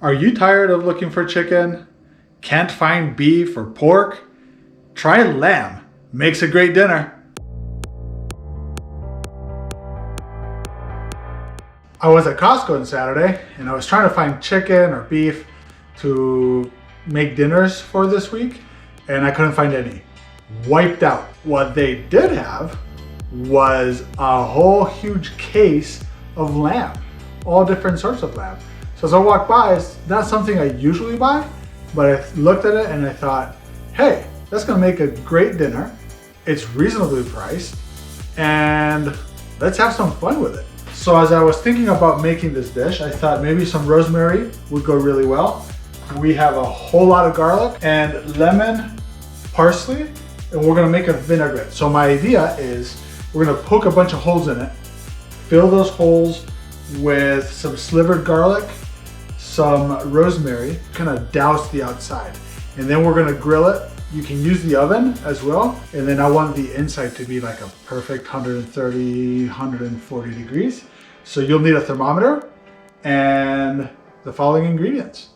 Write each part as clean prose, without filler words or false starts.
Are you tired of looking for chicken? Can't find beef or pork? Try lamb. Makes a great dinner. I was at Costco on Saturday and I was trying to find chicken or beef to make dinners for this week, and I couldn't find any. Wiped out. What they did have was a whole huge case of lamb, all different sorts of lamb. So as I walked by, it's not something I usually buy, but I looked at it and I thought, hey, that's gonna make a great dinner. It's reasonably priced, and let's have some fun with it. So as I was thinking about making this dish, I thought maybe some rosemary would go really well. We have a whole lot of garlic and lemon, parsley, and we're gonna make a vinaigrette. So my idea is we're gonna poke a bunch of holes in it, fill those holes with some slivered garlic, some rosemary, kind of douse the outside. And then we're gonna grill it. You can use the oven as well. And then I want the inside to be like a perfect 130, 140 degrees. So you'll need a thermometer and the following ingredients.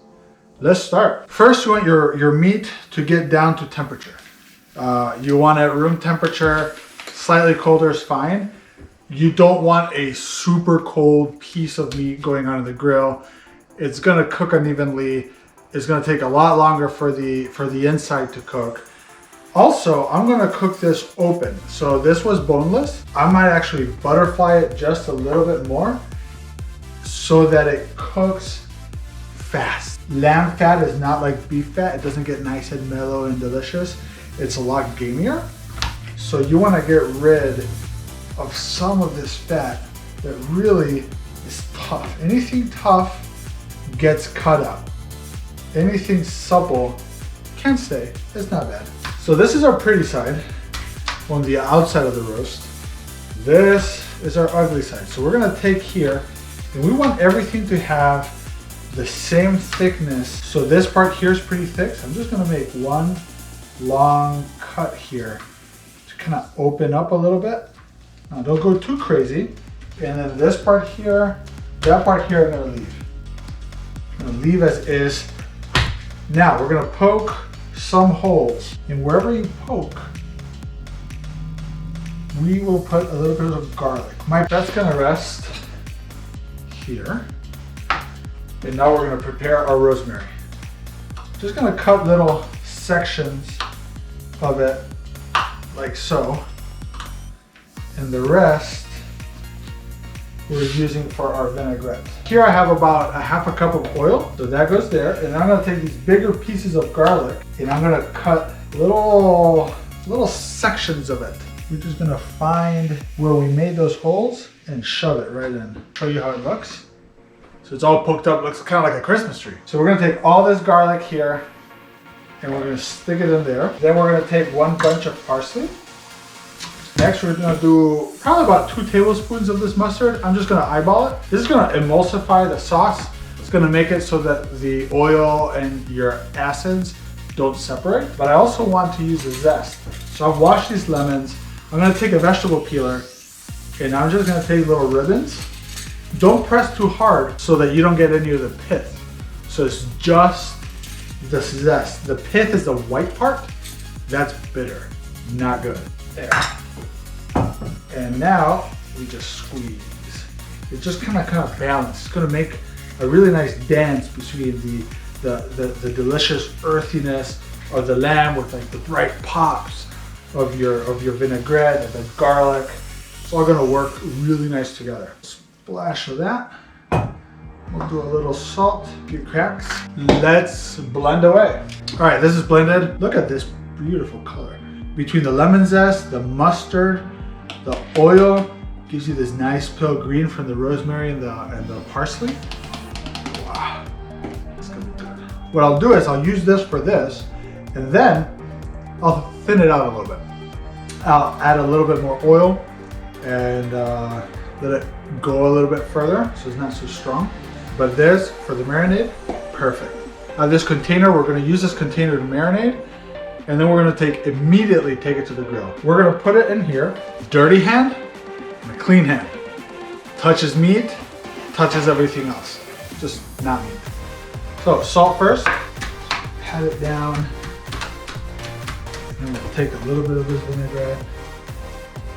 Let's start. First, you want your meat to get down to temperature. You want it room temperature, slightly colder is fine. You don't want a super cold piece of meat going on in the grill. It's gonna cook unevenly. It's gonna take a lot longer for the inside to cook. Also, I'm gonna cook this open. So this was boneless. I might actually butterfly it just a little bit more so that it cooks fast. Lamb fat is not like beef fat. It doesn't get nice and mellow and delicious. It's a lot gamier. So you wanna get rid of some of this fat that really is tough. Anything tough gets cut up. Anything supple can stay. It's not bad. So this is our pretty side on the outside of the roast. This is our ugly side. So we're gonna take here, and we want everything to have the same thickness. So this part here is pretty thick. So I'm just gonna make one long cut here to kind of open up a little bit. Now don't go too crazy. And then this part here, that part here I'm gonna leave. I'm gonna leave as is. Now we're gonna poke some holes. And wherever you poke, we will put a little bit of garlic. That's gonna rest here. And now we're gonna prepare our rosemary. Just gonna cut little sections of it like so. And the rest we're using for our vinaigrette. Here I have about a half a cup of oil, so that goes there. And I'm gonna take these bigger pieces of garlic and I'm gonna cut little sections of it. We're just gonna find where we made those holes and shove it right in. Show you how it looks. So it's all poked up, looks kind of like a Christmas tree. So we're gonna take all this garlic here and we're gonna stick it in there. Then we're gonna take one bunch of parsley. Next, we're gonna do probably about 2 tablespoons of this mustard. I'm just gonna eyeball it. This is gonna emulsify the sauce. It's gonna make it so that the oil and your acids don't separate. But I also want to use the zest. So I've washed these lemons. I'm gonna take a vegetable peeler and I'm just gonna take little ribbons. Don't press too hard so that you don't get any of the pith. So it's just the zest. The pith is the white part. That's bitter, not good. There. And now we just squeeze. It just kind of balance. It's gonna make a really nice dance between the delicious earthiness of the lamb with like the bright pops of your vinaigrette and the garlic. It's all gonna work really nice together. Splash of that. We'll do a little salt, a few cracks. Let's blend away. All right, this is blended. Look at this beautiful color. Between the lemon zest, the mustard, the oil, gives you this nice pale green from the rosemary and the parsley. Wow, it's gonna be good. What I'll do is I'll use this for this, and then I'll thin it out a little bit. I'll add a little bit more oil and let it go a little bit further so it's not so strong. But this, for the marinade, perfect. This container, we're gonna use this container to marinate, and then we're gonna immediately take it to the grill. We're gonna put it in here. Dirty hand and a clean hand. Touches meat, touches everything else. Just not meat. So salt first, pat it down. And we'll take a little bit of this vinaigrette.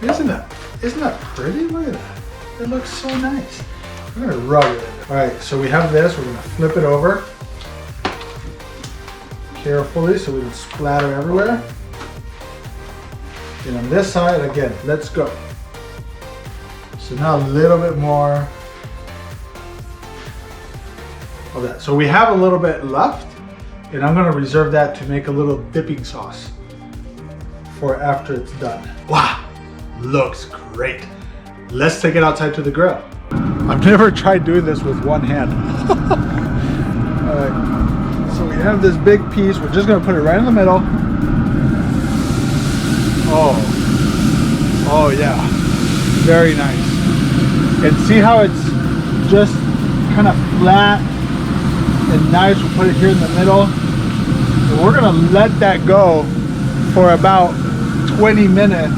Isn't that pretty? Look at that. It looks so nice. I'm gonna rub it in. All right, so we have this. We're gonna flip it over carefully so we don't splatter everywhere. And on this side, again, let's go. So now a little bit more of that. So we have a little bit left, and I'm gonna reserve that to make a little dipping sauce for after it's done. Wow, looks great. Let's take it outside to the grill. I've never tried doing this with one hand. All right, so we have this big piece. We're just gonna put it right in the middle. Oh yeah, very nice. And see how it's just kind of flat and nice. We'll put it here in the middle. And we're gonna let that go for about 20 minutes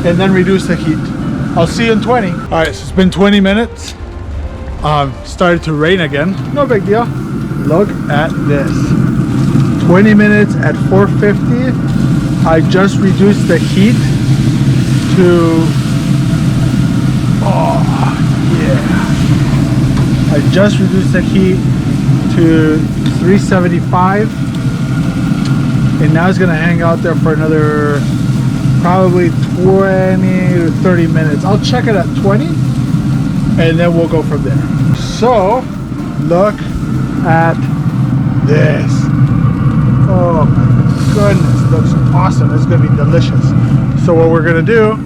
and then reduce the heat. I'll see you in 20. All right, so it's been 20 minutes. Started to rain again. No big deal. Look at this. 20 minutes at 450. I just reduced the heat to, oh yeah. I just reduced the heat to 375. And now it's gonna hang out there for another probably 20 to 30 minutes. I'll check it at 20 and then we'll go from there. So look at this. Oh my goodness, looks awesome. It's gonna be delicious. So what we're gonna do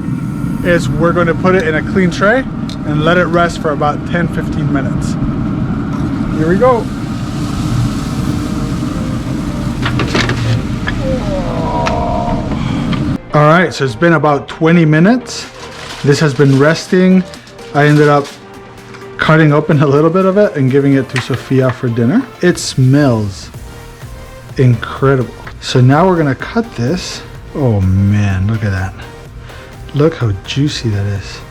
is we're gonna put it in a clean tray and let it rest for about 10-15 minutes. Here we go. All right, so it's been about 20 minutes. This has been resting. I ended up cutting open a little bit of it and giving it to Sophia for dinner. It smells incredible. So now we're gonna cut this. Oh man, look at that. Look how juicy that is.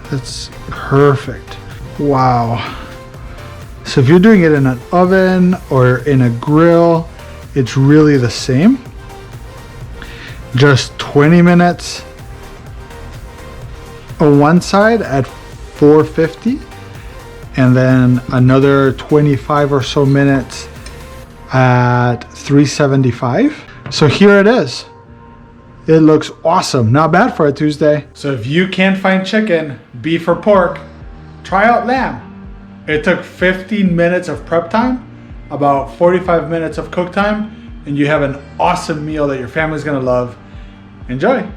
That's perfect. Wow. So if you're doing it in an oven or in a grill, it's really the same. Just 20 minutes on one side at 450 and then another 25 or so minutes at 375. So here it is. It looks awesome. Not bad for a Tuesday. So if you can't find chicken, beef or pork, try out lamb. It took 15 minutes of prep time, about 45 minutes of cook time, and you have an awesome meal that your family's gonna love. Enjoy.